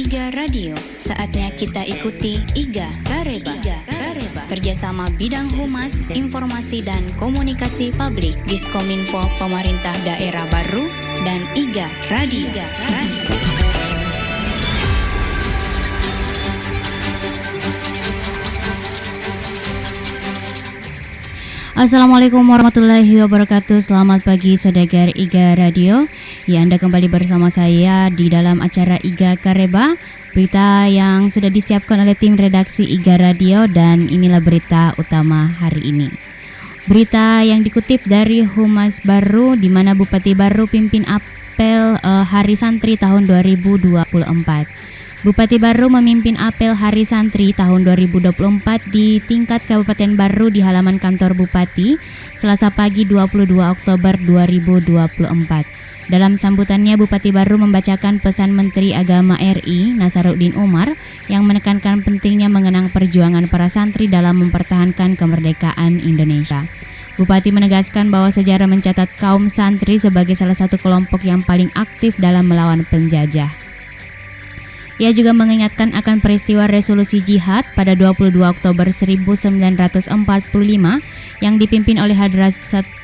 IGA Radio. Saatnya kita ikuti IGA Kareba. Kerjasama bidang humas, informasi dan komunikasi publik Diskominfo Pemerintah Daerah Baru dan IGA Radio. Assalamualaikum warahmatullahi wabarakatuh. Selamat pagi saudagar IGA Radio. Ya, Anda kembali bersama saya di dalam acara IGA Kareba. Berita yang sudah disiapkan oleh tim redaksi IGA Radio, dan inilah berita utama hari ini. Berita yang dikutip dari Humas Baru, di mana Bupati Baru pimpin apel Hari Santri tahun 2024. Bupati Baru memimpin apel Hari Santri tahun 2024 di tingkat Kabupaten Baru di halaman kantor Bupati, Selasa pagi 22 Oktober 2024. Dalam sambutannya, Bupati Baru membacakan pesan Menteri Agama RI, Nasaruddin Umar, yang menekankan pentingnya mengenang perjuangan para santri dalam mempertahankan kemerdekaan Indonesia. Bupati menegaskan bahwa sejarah mencatat kaum santri sebagai salah satu kelompok yang paling aktif dalam melawan penjajah. Ia juga mengingatkan akan peristiwa resolusi jihad pada 22 Oktober 1945 yang dipimpin oleh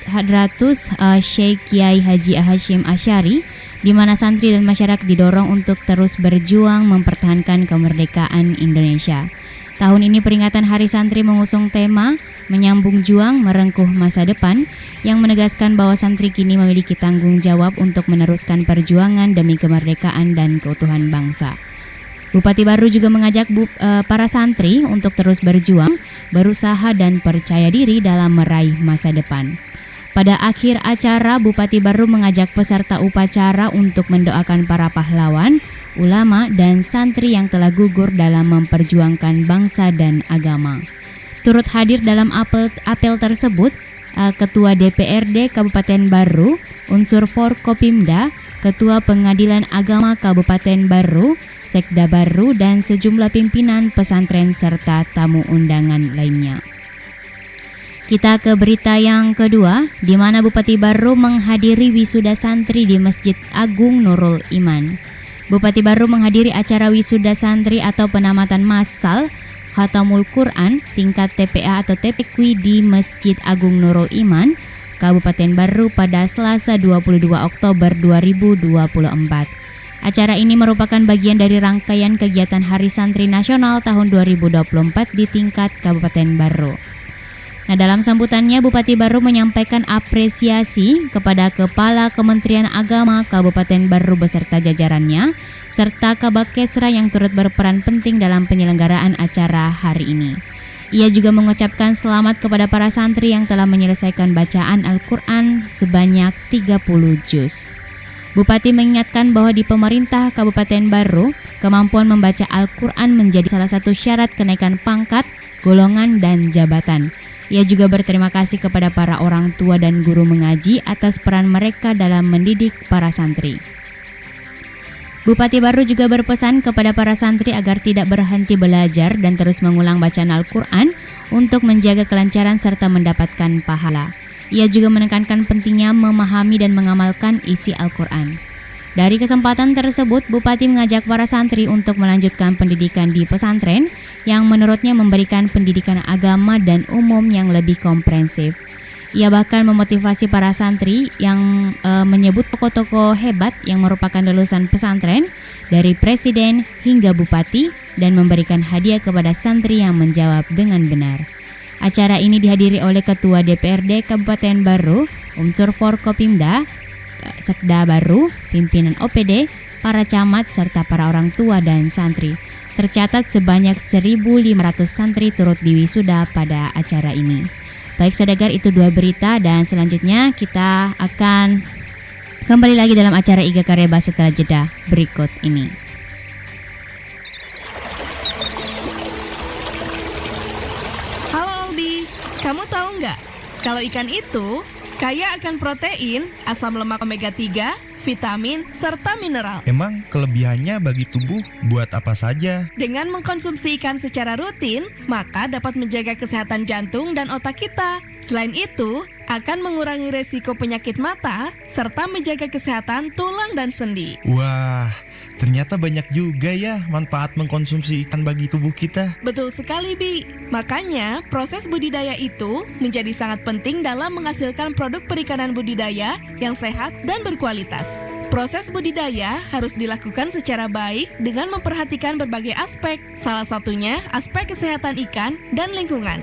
Hadratus Syekh Kiai Haji Hashim Asy'ari, di mana santri dan masyarakat didorong untuk terus berjuang mempertahankan kemerdekaan Indonesia. Tahun ini peringatan Hari Santri mengusung tema Menyambung Juang Merengkuh Masa Depan, yang menegaskan bahwa santri kini memiliki tanggung jawab untuk meneruskan perjuangan demi kemerdekaan dan keutuhan bangsa. Bupati Baru juga mengajak para santri untuk terus berjuang, berusaha dan percaya diri dalam meraih masa depan. Pada akhir acara, Bupati Baru mengajak peserta upacara untuk mendoakan para pahlawan, ulama dan santri yang telah gugur dalam memperjuangkan bangsa dan agama. Turut hadir dalam apel tersebut Ketua DPRD Kabupaten Baru, unsur Forkopimda, Ketua Pengadilan Agama Kabupaten Baru, Sekda Baru, dan sejumlah pimpinan pesantren serta tamu undangan lainnya. Kita ke berita yang kedua, di mana Bupati Baru menghadiri wisuda santri di Masjid Agung Nurul Iman. Bupati Baru menghadiri acara wisuda santri atau penamatan massal Khatamul Quran tingkat TPA atau TPQ di Masjid Agung Nurul Iman, Kabupaten Baru pada Selasa 22 Oktober 2024. Acara ini merupakan bagian dari rangkaian kegiatan Hari Santri Nasional tahun 2024 di tingkat Kabupaten Baru. Nah, dalam sambutannya Bupati Baru menyampaikan apresiasi kepada Kepala Kementerian Agama Kabupaten Baru beserta jajarannya, serta Kabakesra yang turut berperan penting dalam penyelenggaraan acara hari ini. Ia juga mengucapkan selamat kepada para santri yang telah menyelesaikan bacaan Al-Quran sebanyak 30 juz. Bupati mengingatkan bahwa di pemerintah Kabupaten Baru, kemampuan membaca Al-Quran menjadi salah satu syarat kenaikan pangkat, golongan, dan jabatan. Ia juga berterima kasih kepada para orang tua dan guru mengaji atas peran mereka dalam mendidik para santri. Bupati Baru juga berpesan kepada para santri agar tidak berhenti belajar dan terus mengulang bacaan Al-Quran untuk menjaga kelancaran serta mendapatkan pahala. Ia juga menekankan pentingnya memahami dan mengamalkan isi Al-Quran. Dari kesempatan tersebut, Bupati mengajak para santri untuk melanjutkan pendidikan di pesantren yang menurutnya memberikan pendidikan agama dan umum yang lebih komprehensif. Ia bahkan memotivasi para santri yang menyebut tokoh-tokoh hebat yang merupakan lulusan pesantren dari presiden hingga bupati dan memberikan hadiah kepada santri yang menjawab dengan benar. Acara ini dihadiri oleh Ketua DPRD Kabupaten Baru, unsur Forkopimda, Sekda Baru, pimpinan OPD, para camat, serta para orang tua dan santri. Tercatat sebanyak 1.500 santri turut diwisuda pada acara ini. Baik saudagar, itu dua berita, dan selanjutnya kita akan kembali lagi dalam acara IGA Kareba setelah jeda berikut ini. Kamu tahu nggak, kalau ikan itu kaya akan protein, asam lemak omega 3, vitamin, serta mineral. Emang kelebihannya bagi tubuh buat apa saja? Dengan mengkonsumsi ikan secara rutin, maka dapat menjaga kesehatan jantung dan otak kita. Selain itu, akan mengurangi resiko penyakit mata, serta menjaga kesehatan tulang dan sendi. Wah, ternyata banyak juga ya manfaat mengkonsumsi ikan bagi tubuh kita. Betul sekali, Bi. Makanya, proses budidaya itu menjadi sangat penting dalam menghasilkan produk perikanan budidaya yang sehat dan berkualitas. Proses budidaya harus dilakukan secara baik dengan memperhatikan berbagai aspek, salah satunya aspek kesehatan ikan dan lingkungan.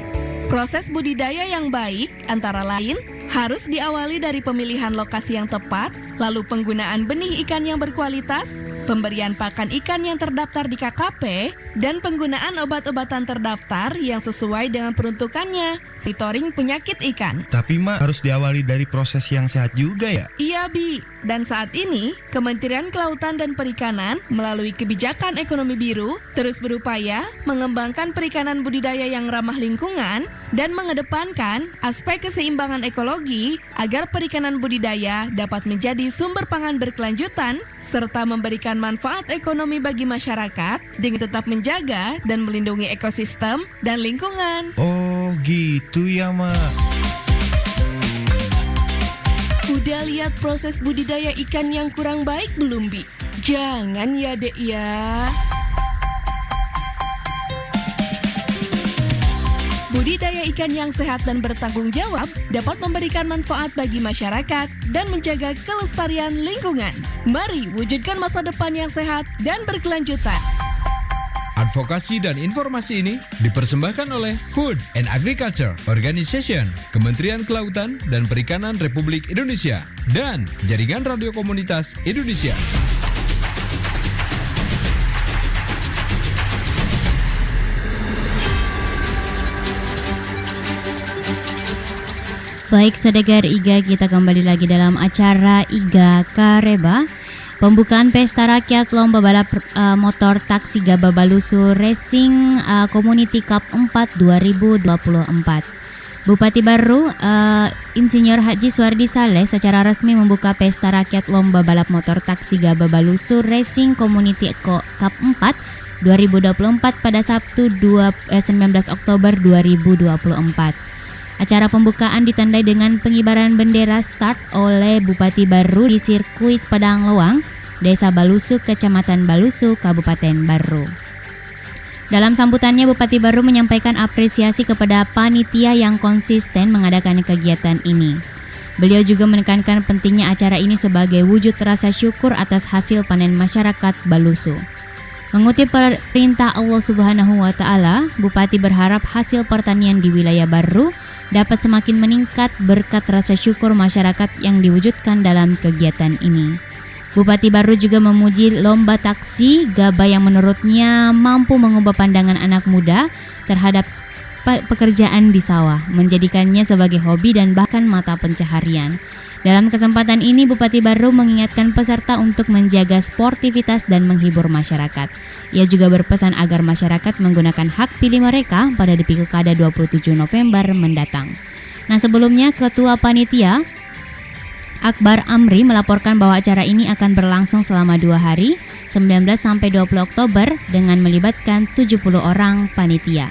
Proses budidaya yang baik antara lain harus diawali dari pemilihan lokasi yang tepat, lalu penggunaan benih ikan yang berkualitas, pemberian pakan ikan yang terdaftar di KKP, dan penggunaan obat-obatan terdaftar yang sesuai dengan peruntukannya, monitoring penyakit ikan. Tapi Mak, harus diawali dari proses yang sehat juga ya? Iya, Bi. Dan saat ini, Kementerian Kelautan dan Perikanan melalui kebijakan ekonomi biru terus berupaya mengembangkan perikanan budidaya yang ramah lingkungan dan mengedepankan aspek keseimbangan ekologi agar perikanan budidaya dapat menjadi sumber pangan berkelanjutan serta memberikan manfaat ekonomi bagi masyarakat dengan tetap menjaga dan melindungi ekosistem dan lingkungan. Oh gitu ya Mak. Udah lihat proses budidaya ikan yang kurang baik belum, Bi? Jangan ya, Dek ya. Budidaya ikan yang sehat dan bertanggung jawab dapat memberikan manfaat bagi masyarakat dan menjaga kelestarian lingkungan. Mari wujudkan masa depan yang sehat dan berkelanjutan. Advokasi dan informasi ini dipersembahkan oleh Food and Agriculture Organization, Kementerian Kelautan dan Perikanan Republik Indonesia, dan Jaringan Radio Komunitas Indonesia. Baik, Sodagar IGA, kita kembali lagi dalam acara IGA Kareba. Pembukaan Pesta Rakyat Lomba Balap Motor Taksi Gaba Balusu Racing Community Cup 4 2024. Bupati Baru Insinyur Haji Suwardi Saleh secara resmi membuka Pesta Rakyat Lomba Balap Motor Taksi Gaba Balusu Racing Community Cup 4 2024 pada Sabtu 19 Oktober 2024. Acara pembukaan ditandai dengan pengibaran bendera start oleh Bupati Baru di sirkuit Padang Loang, Desa Balusu, Kecamatan Balusu, Kabupaten Baru. Dalam sambutannya, Bupati Baru menyampaikan apresiasi kepada panitia yang konsisten mengadakan kegiatan ini. Beliau juga menekankan pentingnya acara ini sebagai wujud rasa syukur atas hasil panen masyarakat Balusu. Mengutip perintah Allah Subhanahu wa Ta'ala, Bupati berharap hasil pertanian di wilayah Baru dapat semakin meningkat berkat rasa syukur masyarakat yang diwujudkan dalam kegiatan ini. Bupati Baru juga memuji lomba taksi Gaba yang menurutnya mampu mengubah pandangan anak muda terhadap pekerjaan di sawah, menjadikannya sebagai hobi dan bahkan mata pencaharian. Dalam kesempatan ini, Bupati Baru mengingatkan peserta untuk menjaga sportivitas dan menghibur masyarakat. Ia juga berpesan agar masyarakat menggunakan hak pilih mereka pada Pilkada 27 November mendatang. Nah, sebelumnya Ketua Panitia Akbar Amri melaporkan bahwa acara ini akan berlangsung selama 2 hari, 19 sampai 20 Oktober dengan melibatkan 70 orang panitia.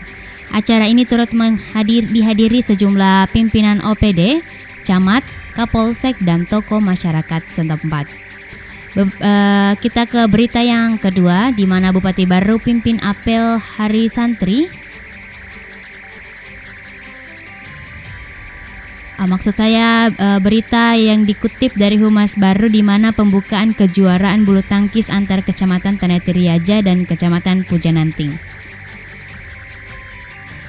Acara ini turut dihadiri sejumlah pimpinan OPD, camat, Kapolsek, dan tokoh masyarakat setempat. Kita ke berita yang kedua, di mana Bupati Baru pimpin apel Hari Santri. Maksud saya berita yang dikutip dari Humas Baru, di mana pembukaan kejuaraan bulu tangkis antar Kecamatan Tanetiriaja dan Kecamatan Pujananting.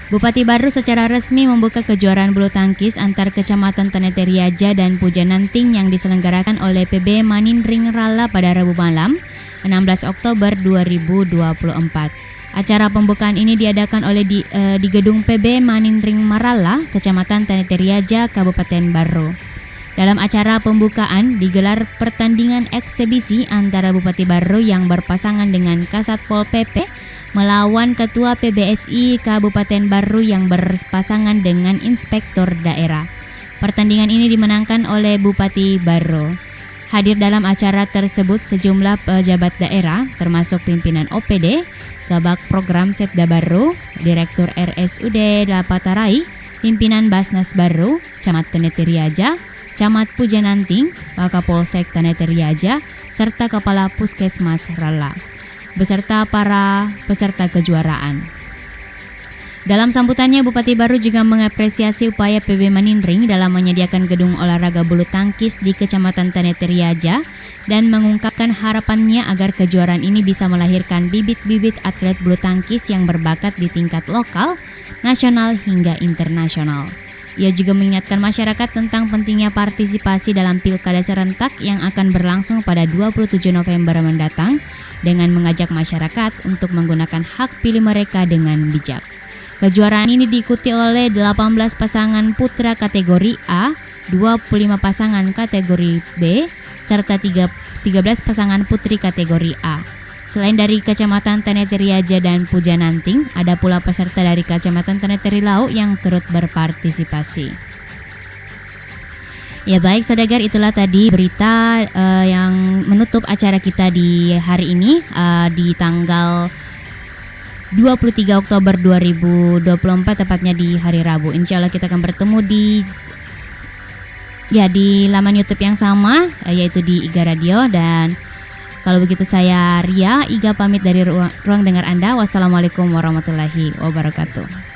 Bupati Baru secara resmi membuka kejuaraan bulu tangkis antar Kecamatan Tanetiriaja dan Pujananting yang diselenggarakan oleh PB Manindring Rala pada Rabu malam, 16 Oktober 2024. Acara pembukaan ini diadakan oleh di gedung PB Manindring Marala, Kecamatan Tanetiriaja, Kabupaten Baru. Dalam acara pembukaan digelar pertandingan eksebisi antara Bupati Baru yang berpasangan dengan Kasatpol PP melawan Ketua PBSI Kabupaten Baru yang berpasangan dengan Inspektor Daerah. Pertandingan ini dimenangkan oleh Bupati Baru. Hadir dalam acara tersebut sejumlah pejabat daerah termasuk pimpinan OPD, Kabak Program Setda Baru, Direktur RSUD Lapatarai, pimpinan Basnas Baru, Camat Tanetiriaja, Camat Pujananting, Wakapolsek Tanah Riaja, serta Kepala Puskesmas Rala, beserta para peserta kejuaraan. Dalam sambutannya, Bupati Baru juga mengapresiasi upaya PB Manindring dalam menyediakan gedung olahraga bulu tangkis di Kecamatan Tanah Riaja dan mengungkapkan harapannya agar kejuaraan ini bisa melahirkan bibit-bibit atlet bulu tangkis yang berbakat di tingkat lokal, nasional hingga internasional. Ia juga mengingatkan masyarakat tentang pentingnya partisipasi dalam pilkada serentak yang akan berlangsung pada 27 November mendatang dengan mengajak masyarakat untuk menggunakan hak pilih mereka dengan bijak. Kejuaraan ini diikuti oleh 18 pasangan putra kategori A, 25 pasangan kategori B, serta 13 pasangan putri kategori A. Selain dari Kecamatan Tanah Riaja dan Pujananting, ada pula peserta dari Kecamatan Tanah Lau yang turut berpartisipasi. Ya baik saudagar, itulah tadi berita yang menutup acara kita di hari ini di tanggal 23 Oktober 2024, tepatnya di hari Rabu. Insya Allah kita akan bertemu di laman YouTube yang sama, yaitu di IGA Radio. Dan kalau begitu saya Ria, IGA pamit dari ruang dengar Anda. Wassalamualaikum warahmatullahi wabarakatuh.